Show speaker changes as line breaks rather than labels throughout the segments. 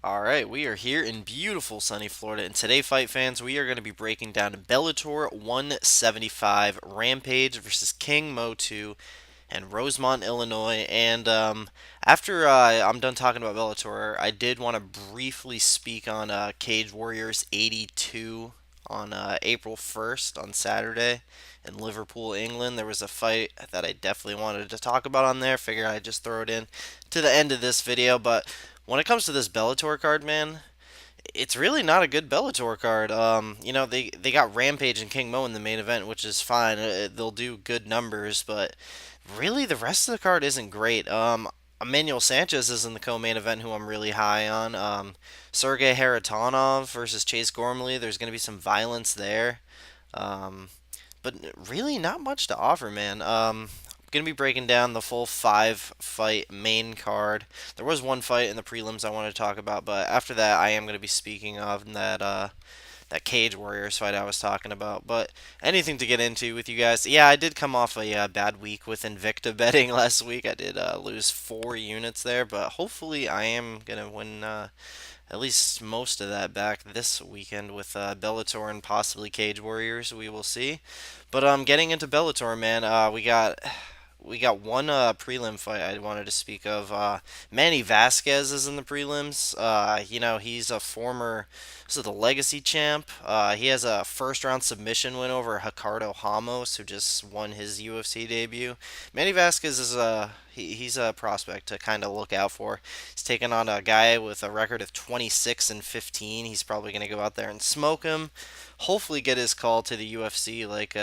Alright, we are here in beautiful sunny Florida, and today, fight fans, we are going to be breaking down Bellator 175 Rampage versus King Mo 2 and Rosemont, Illinois. And after I'm done talking about Bellator, I did want to briefly speak on Cage Warriors 82 on April 1st on Saturday in Liverpool, England. There was a fight that I definitely wanted to talk about on there. Figured I'd just throw it in to the end of this video, but when it comes to this Bellator card, man, it's really not a good Bellator card. They got Rampage and King Mo in the main event, which is fine. They'll do good numbers, but really the rest of the card isn't great. Emmanuel Sanchez is in the co-main event, who I'm really high on. Sergey Haratonov versus Chase Gormley. There's going to be some violence there. Um, but really not much to offer, man. Gonna be breaking down the full 5 fight main card. There was one fight in the prelims I wanted to talk about, but after that I am gonna be speaking of that Cage Warriors fight I was talking about. But anything to get into with you guys? Yeah, I did come off a bad week with Invicta betting last week. I did lose 4 units there, but hopefully I am gonna win at least most of that back this weekend with Bellator and possibly Cage Warriors. We will see. But getting into Bellator, man, we got one prelim fight I wanted to speak of. Manny Vasquez is in the prelims. He's a former, the legacy champ. He has a first round submission win over Ricardo Ramos, who just won his UFC debut. Manny Vasquez is he's a prospect to kind of look out for. He's taking on a guy with a record of 26 and 15. He's probably going to go out there and smoke him. Hopefully, get his call to the UFC like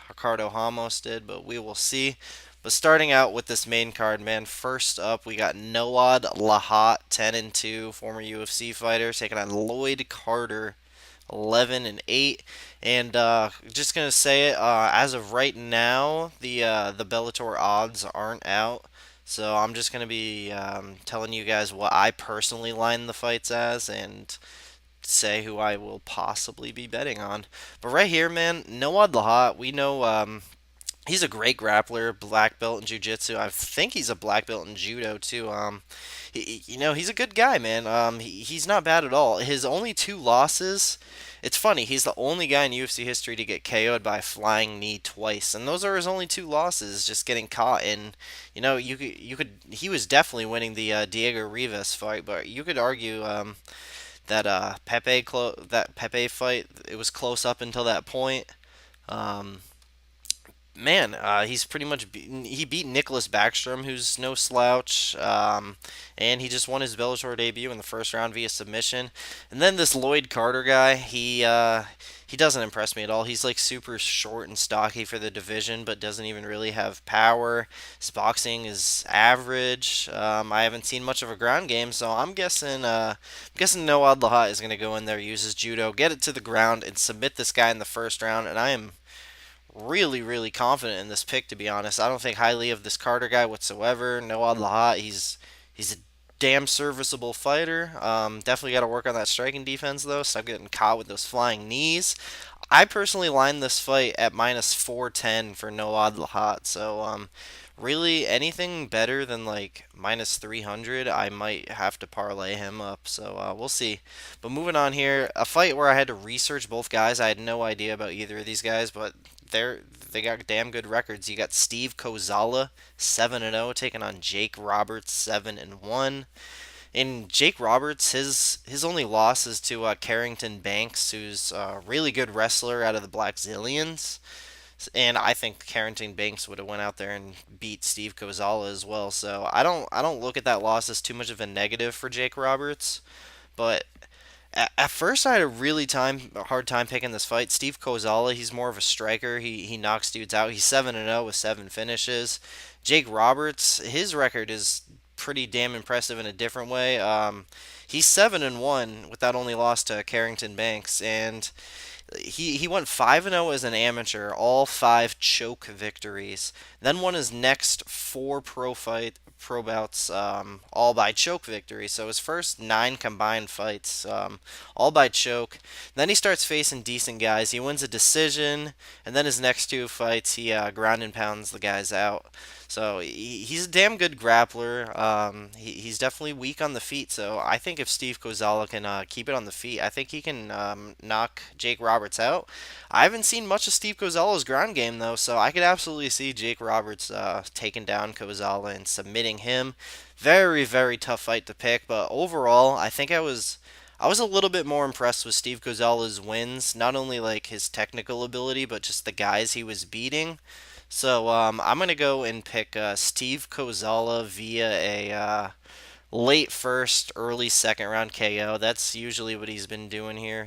Ricardo Ramos did, but we will see. But starting out with this main card, man, first up we got Noad Lahat, 10 and 2, former UFC fighter, taking on Lloyd Carter, 11 and 8. And just gonna say it, as of right now, the Bellator odds aren't out. So I'm just gonna be telling you guys what I personally line the fights as and say who I will possibly be betting on. But right here, man, Noad Lahat, we know he's a great grappler, black belt in jiu-jitsu. I think he's a black belt in judo too. He's a good guy, man. He's not bad at all. His only 2 losses. It's funny. He's the only guy in UFC history to get KO'd by a flying knee twice, and those are his only 2 losses. Just getting caught in. You could. He was definitely winning the Diego Rivas fight, but you could argue that Pepe fight. It was close up until that point. Um, Man, he's pretty much he beat Nicholas Backstrom, who's no slouch, and he just won his Bellator debut in the first round via submission. And then this Lloyd Carter guy, he doesn't impress me at all. He's like super short and stocky for the division, but doesn't even really have power. His boxing is average. I haven't seen much of a ground game, so I'm guessing Noad Lahat is going to go in there, use his judo, get it to the ground, and submit this guy in the first round. And I am really, really confident in this pick. To be honest, I don't think highly of this Carter guy whatsoever. Noah Lahat, he's a damn serviceable fighter. Definitely got to work on that striking defense though. Stop getting caught with those flying knees. I personally line this fight at minus 410 for Noah Lahat. So really anything better than like minus 300, I might have to parlay him up. So we'll see. But moving on here, a fight where I had to research both guys. I had no idea about either of these guys, but they got damn good records. You got Steve Kozala, 7 and 0, taking on Jake Roberts, 7 and 1. And Jake Roberts, his only loss is to Carrington Banks, who's a really good wrestler out of the Black Zillions. And I think Carrington Banks would have went out there and beat Steve Kozala as well. So I don't look at that loss as too much of a negative for Jake Roberts. But at first, I had a hard time picking this fight. Steve Kozala, he's more of a striker. He knocks dudes out. He's 7 and 0 with 7 finishes. Jake Roberts, his record is pretty damn impressive in a different way. He's 7 and 1 with that only loss to Carrington Banks, and He went 5-0 as an amateur, all five choke victories. Then won his next four pro bouts, all by choke victory. So his first nine combined fights, all by choke. Then he starts facing decent guys. He wins a decision, and then his next two fights, he ground and pounds the guys out. So he's a damn good grappler. He's definitely weak on the feet. So I think if Steve Kozala can keep it on the feet, I think he can knock Jake Roberts out. I haven't seen much of Steve Kozala's ground game though, so I could absolutely see Jake Roberts taking down Kozala and submitting him. Very very tough fight to pick, but overall, I was a little bit more impressed with Steve Kozala's wins, not only like his technical ability, but just the guys he was beating. So I'm gonna go and pick Steve Kozala via a late first, early second round KO. That's usually what he's been doing here.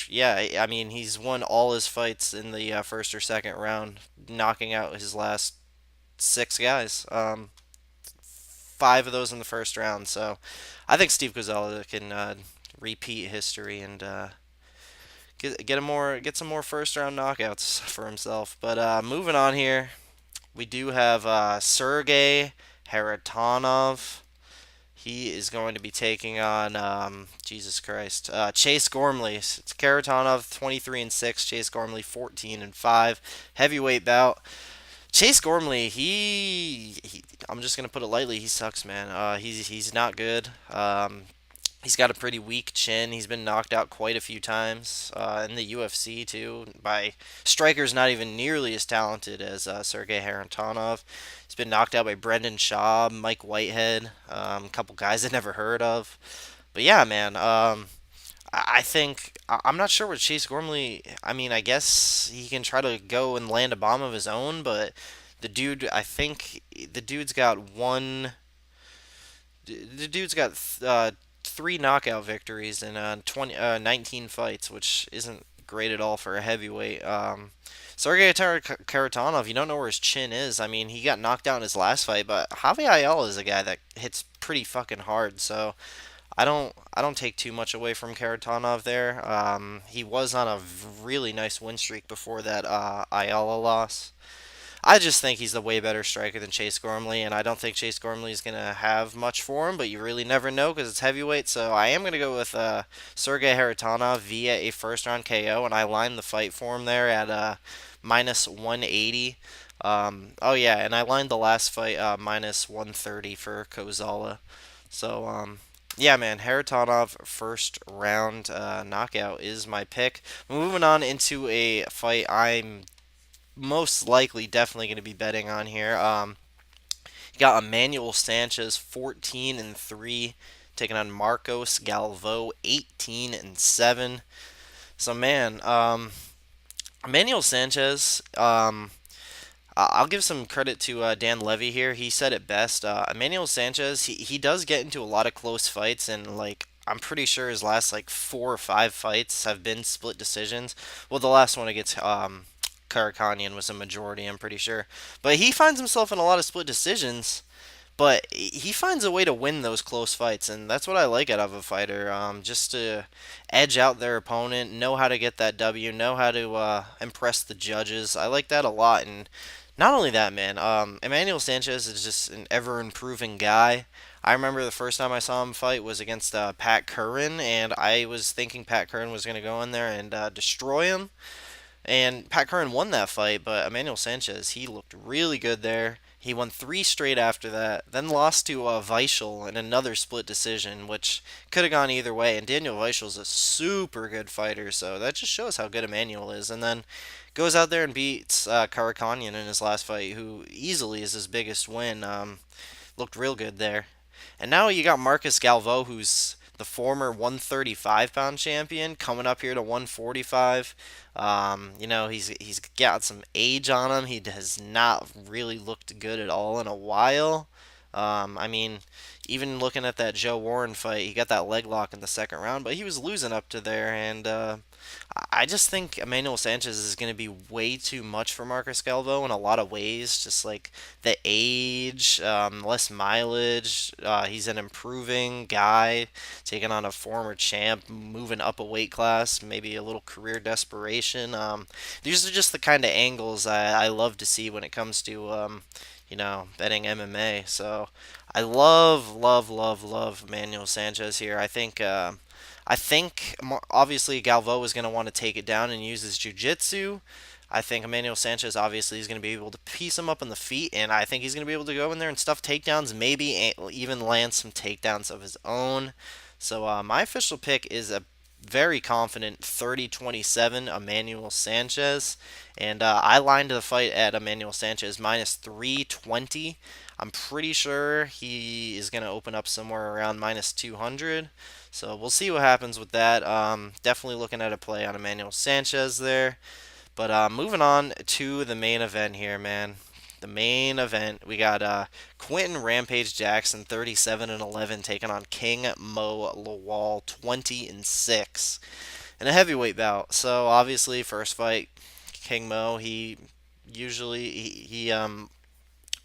Yeah, I mean he's won all his fights in the first or second round, knocking out his last six guys. Five of those in the first round. So I think Steve Kozala can repeat history and get some more first round knockouts for himself. But moving on here, we do have Sergey Haratonov. He is going to be taking on Jesus Christ, Chase Gormley. It's Haratonov 23-6, Chase Gormley 14-5. Heavyweight bout. Chase Gormley, I'm just gonna put it lightly. He sucks, man. He's not good. He's got a pretty weak chin. He's been knocked out quite a few times in the UFC too by strikers not even nearly as talented as Sergey Haratonov. He's been knocked out by Brendan Schaub, Mike Whitehead, a couple guys I never heard of. But yeah, man. I think I'm not sure what Chase Gormley. I mean, I guess he can try to go and land a bomb of his own, but the dude, I think the dude's got one. The dude's got three knockout victories in 19 fights, which isn't great at all for a heavyweight. Sergey Karatanov, you don't know where his chin is. I mean, he got knocked out in his last fight, but Javi Ayala is a guy that hits pretty fucking hard. So I don't take too much away from Karatanov there. He was on a really nice win streak before that Ayala loss. I just think he's the way better striker than Chase Gormley, and I don't think Chase Gormley is going to have much for him, but you really never know because it's heavyweight. So I am going to go with Sergey Haratonov via a first round KO, and I lined the fight for him there at minus 180. Oh, yeah, and I lined the last fight minus 130 for Kozala. So, yeah, man, Haratonov first round knockout is my pick. Moving on into a fight I'm most likely definitely going to be betting on here. You got Emmanuel Sanchez 14-3 taking on Marcos Galvo 18-7. So man, Emmanuel Sanchez. I'll give some credit to Dan Levy here. He said it best. Emmanuel Sanchez, he does get into a lot of close fights, and like I'm pretty sure his last like 4 or 5 fights have been split decisions. Well, the last one against Karakhanyan was a majority, I'm pretty sure. But he finds himself in a lot of split decisions. But he finds a way to win those close fights, and that's what I like out of a fighter. Just to edge out their opponent, know how to get that W, know how to impress the judges. I like that a lot, and not only that, man. Emmanuel Sanchez is just an ever improving guy. I remember the first time I saw him fight was against Pat Curran, and I was thinking Pat Curran was going to go in there and destroy him. And Pat Curran won that fight, but Emmanuel Sanchez, he looked really good there. He won three straight after that, then lost to Weichel in another split decision, which could have gone either way. And Daniel Weichel's a super good fighter, so that just shows how good Emmanuel is. And then goes out there and beats Karakhanyan in his last fight, who easily is his biggest win. Looked real good there. And now you got Marcus Galvo, who's the former 135-pound champion, coming up here to 145. He's got some age on him. He has not really looked good at all in a while. I mean, even looking at that Joe Warren fight, he got that leg lock in the second round, but he was losing up to there, and I just think Emmanuel Sanchez is going to be way too much for Marcus Galvo in a lot of ways. Just like the age, less mileage. He's an improving guy, taking on a former champ, moving up a weight class, maybe a little career desperation. These are just the kind of angles I love to see when it comes to betting MMA. So I love, love, love, love Emmanuel Sanchez here. I think obviously Galvo is going to want to take it down and use his jiu-jitsu. I think Emmanuel Sanchez obviously is going to be able to piece him up on the feet, and I think he's going to be able to go in there and stuff takedowns, maybe even land some takedowns of his own. So my official pick is a very confident 30-27 Emmanuel Sanchez, and I lined the fight at Emmanuel Sanchez minus 320. I'm pretty sure he is going to open up somewhere around minus 200. So we'll see what happens with that. Definitely looking at a play on Emmanuel Sanchez there. But moving on to the main event here, man. The main event, we got Quentin Rampage Jackson, 37-11, taking on King Mo Lawal, 20-6, in a heavyweight bout. So obviously, first fight, King Mo, he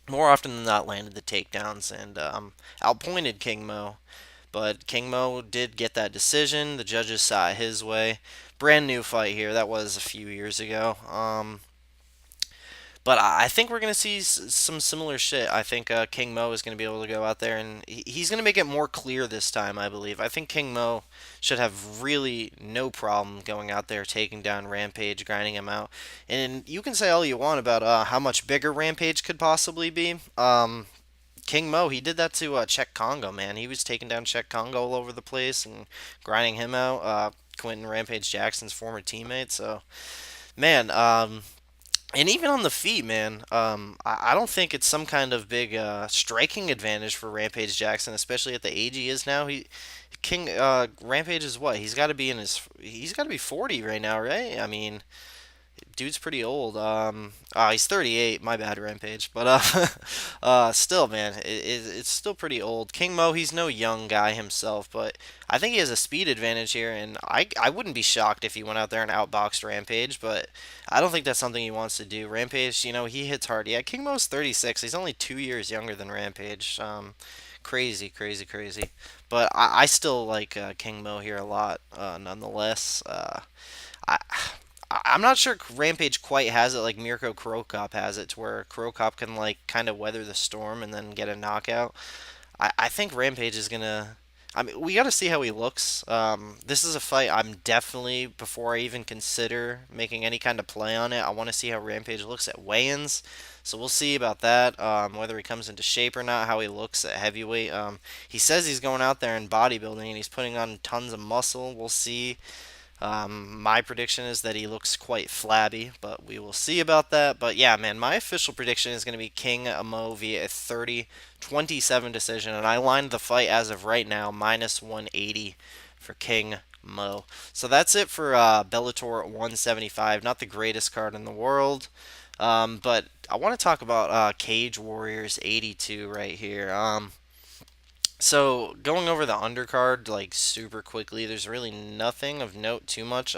more often than not landed the takedowns and outpointed King Mo. But King Mo did get that decision. The judges saw it his way. Brand new fight here. That was a few years ago. But I think we're going to see some similar shit. I think King Mo is going to be able to go out there and he's going to make it more clear this time, I believe. I think King Mo should have really no problem going out there, taking down Rampage, grinding him out. And you can say all you want about how much bigger Rampage could possibly be. King Mo, he did that to Czech Congo, man. He was taking down Czech Congo all over the place and grinding him out. Quentin Rampage Jackson's former teammate. So, man, and even on the feet, man, I don't think it's some kind of big striking advantage for Rampage Jackson, especially at the age he is now. King Rampage is what? He's got to be 40 right now, right? I mean, dude's pretty old. He's 38. My bad, Rampage. But still, man, it's still pretty old. King Mo, he's no young guy himself, but I think he has a speed advantage here, and I wouldn't be shocked if he went out there and outboxed Rampage, but I don't think that's something he wants to do. Rampage, he hits hard. Yeah, King Mo's 36. He's only 2 years younger than Rampage. Crazy, crazy, crazy. But I still like King Mo here a lot, nonetheless. I I'm not sure Rampage quite has it like Mirko Krokop has it, to where Krokop can like kind of weather the storm and then get a knockout. I think Rampage is gonna. I mean, we got to see how he looks. This is a fight I'm definitely, before I even consider making any kind of play on it, I want to see how Rampage looks at weigh-ins. So we'll see about that, whether he comes into shape or not, how he looks at heavyweight. He says he's going out there in bodybuilding and he's putting on tons of muscle. We'll see. My prediction is that he looks quite flabby, but we will see about that. But yeah, man, my official prediction is going to be King Mo via a 30-27 decision, and I lined the fight as of right now minus 180 for King Mo. So that's it for Bellator 175. Not the greatest card in the world, but I want to talk about Cage Warriors 82 right here. So going over the undercard like super quickly, there's really nothing of note too much.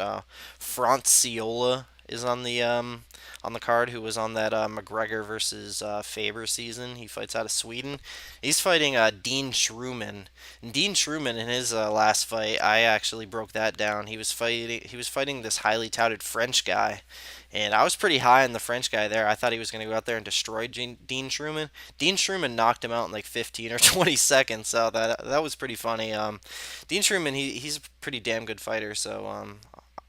Franciola is on the card, who was on that McGregor versus Faber season. He fights out of Sweden. He's fighting Dean Schruman. And Dean Schruman in his last fight, I actually broke that down. He was fighting this highly touted French guy, and I was pretty high on the French guy there. I thought he was going to go out there and destroy Dean Schruman. Dean Schruman knocked him out in like 15 or 20 seconds, so that was pretty funny. Dean Schruman, he's a pretty damn good fighter, so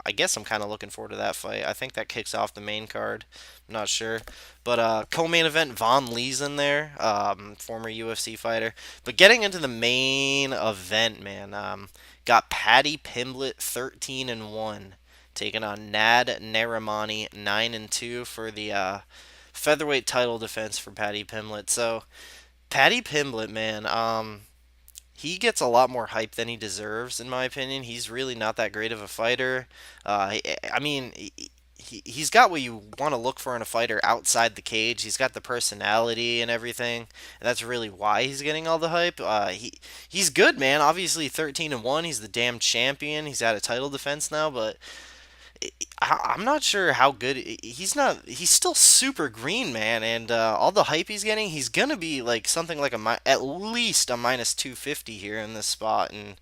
I guess I'm kind of looking forward to that fight. I think that kicks off the main card. I'm not sure. But co-main event, Von Lee's in there, former UFC fighter. But getting into the main event, man, got Paddy Pimblett 13-1, taking on Nad Narimani 9-2 for the featherweight title defense for Paddy Pimblett. So Paddy Pimblett, man, he gets a lot more hype than he deserves, in my opinion. He's really not that great of a fighter. I mean, he's got what you want to look for in a fighter outside the cage. He's got the personality and everything, and that's really why he's getting all the hype. He's good, man. Obviously, 13-1. He's the damn champion. He's at a title defense now, but I'm not sure how good he's not. He's still super green, man, and all the hype he's getting, he's gonna be like something like at least a minus 250 here in this spot, and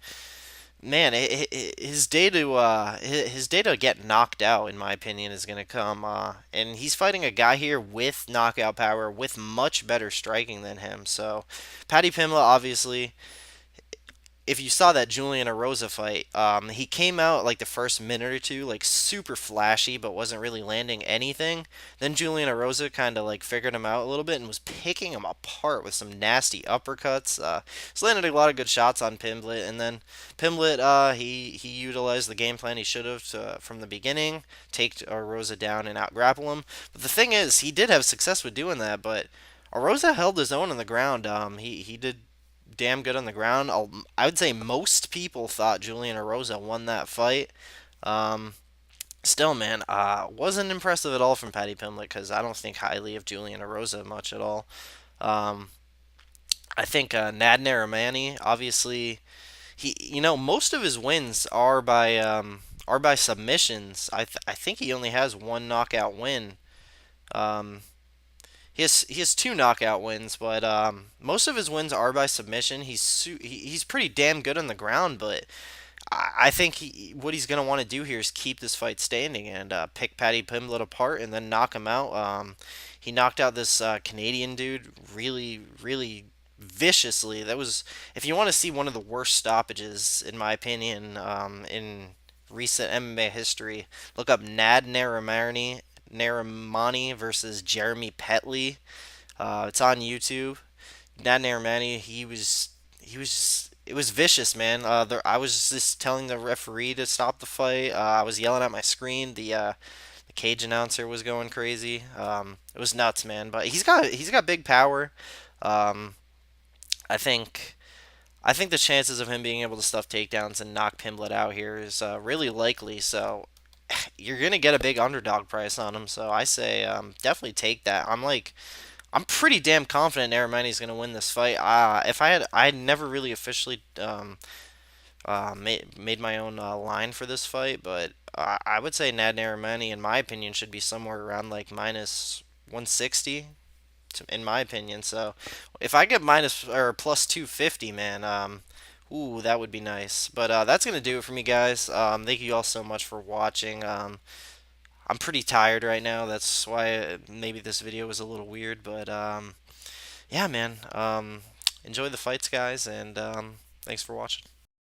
man, his day to get knocked out, in my opinion, is gonna come. And he's fighting a guy here with knockout power, with much better striking than him. So, Paddy Pimblett, obviously, if you saw that Julian Erosa fight, he came out like the first minute or two, like super flashy, but wasn't really landing anything. Then Julian Erosa kind of like figured him out a little bit and was picking him apart with some nasty uppercuts. He's landed a lot of good shots on Pimblett, and then Pimblett, he utilized the game plan he should have from the beginning, take Erosa down and out grapple him. But the thing is, he did have success with doing that, but Erosa held his own on the ground. He did damn good on the ground. I would say most people thought Julian Erosa won that fight. Um, Still, man, wasn't impressive at all from Paddy Pimblett because I don't think highly of Julian Erosa much at all. Um, I think Nad Narimani, obviously, most of his wins are by submissions. I think he only has one knockout win. Um, he has two knockout wins, but most of his wins are by submission. He's pretty damn good on the ground, but I think what he's gonna want to do here is keep this fight standing and pick Paddy Pimblett apart and then knock him out. He knocked out this Canadian dude really, really viciously. That was, if you want to see one of the worst stoppages, in my opinion, in recent MMA history, look up Nad Narimani versus Jeremy Petley. It's on YouTube. Nad Narimani, it was vicious, man. I was just telling the referee to stop the fight. I was yelling at my screen. The cage announcer was going crazy. It was nuts, man. But he's got big power. Um, I think I think the chances of him being able to stuff takedowns and knock Pimblett out here is really likely. So you're gonna get a big underdog price on him. So I say definitely take that. I'm pretty damn confident Narimani's gonna win this fight. If I had never really officially made my own line for this fight, but I would say Nad Narimani, in my opinion, should be somewhere around like minus 160, in my opinion. So if I get minus or plus 250, man, ooh, that would be nice. But that's gonna do it for me, guys. Thank you all so much for watching. I'm pretty tired right now. That's why maybe this video was a little weird, but yeah, man. Enjoy the fights, guys, and thanks for watching.